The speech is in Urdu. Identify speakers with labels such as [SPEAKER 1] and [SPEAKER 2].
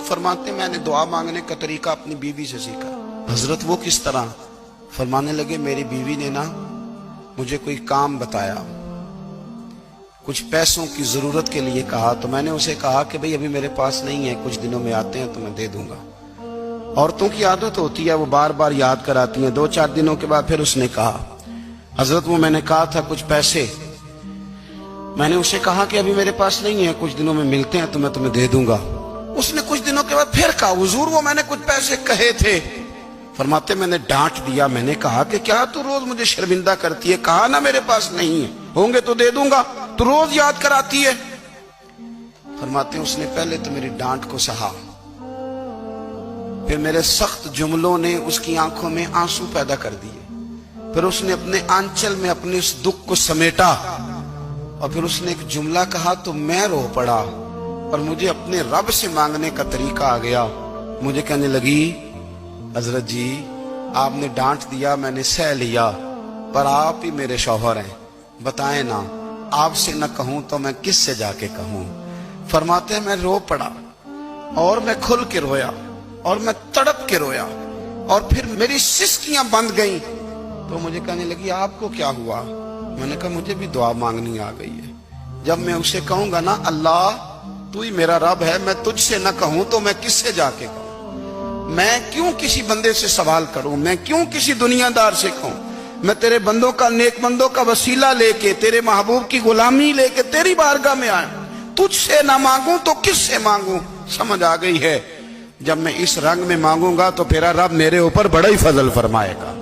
[SPEAKER 1] فرماتے میں نے دعا مانگنے کا طریقہ اپنی بیوی سے سیکھا۔ حضرت وہ کس طرح؟ فرمانے لگے میری بیوی نے نا مجھے کوئی کام بتایا، کچھ پیسوں کی ضرورت کے لیے کہا، تو میں نے اسے کہا کہ بھئی ابھی میرے پاس نہیں ہے، کچھ دنوں میں آتے ہیں تو میں دے دوں گا۔ عورتوں کی عادت ہوتی ہے، وہ بار بار یاد کراتی ہیں۔ 2-4 دنوں کے بعد پھر اس نے کہا حضرت وہ میں نے کہا تھا کچھ پیسے، میں نے اسے کہا کہ ابھی میرے پاس نہیں ہے، کچھ دنوں میں ملتے ہیں تو میں تمہیں دے دوں گا۔ اس نے کچھ دنوں کے بعد پھر کہا حضور وہ میں نے کچھ پیسے کہے تھے۔ فرماتے میں نے ڈانٹ دیا، میں نے کہا کہ کیا تو روز مجھے شرمندہ کرتی ہے، کہا نا میرے پاس نہیں ہے، ہوں گے تو دے دوں گا، تو روز یاد کراتی ہے۔ فرماتے اس نے پہلے تو میری ڈانٹ کو سہا، پھر میرے سخت جملوں نے اس کی آنکھوں میں آنسو پیدا کر دیے، پھر اس نے اپنے آنچل میں اپنے اس دکھ کو سمیٹا، اور پھر اس نے ایک جملہ کہا تو میں رو پڑا، اور مجھے اپنے رب سے مانگنے کا طریقہ آ گیا۔ مجھے کہنے لگی حضرت جی آپ نے ڈانٹ دیا، میں نے سہ لیا، پر آپ ہی میرے شوہر ہیں، بتائیں نا آپ سے نہ کہوں تو میں کس سے جا کے کہوں۔ فرماتے ہیں میں رو پڑا، اور میں کھل کے رویا، اور میں تڑپ کے رویا، اور پھر میری سسکیاں بند گئیں۔ تو مجھے کہنے لگی آپ کو کیا ہوا؟ میں نے کہا مجھے بھی دعا مانگنی آ گئی ہے۔ جب میں اسے کہوں گا نا اللہ تو ہی میرا رب ہے، میں تجھ سے نہ کہوں تو میں کس سے جا کے کہوں؟ میں کیوں کسی بندے سے سوال کروں؟ میں کیوں کسی دنیا دار سے کہوں؟ میں تیرے بندوں کا، نیک بندوں کا وسیلہ لے کے، تیرے محبوب کی غلامی لے کے تیری بارگاہ میں آیا، تجھ سے نہ مانگوں تو کس سے مانگوں؟ سمجھ آ گئی ہے؟ جب میں اس رنگ میں مانگوں گا تو پھر رب میرے اوپر بڑا ہی فضل فرمائے گا۔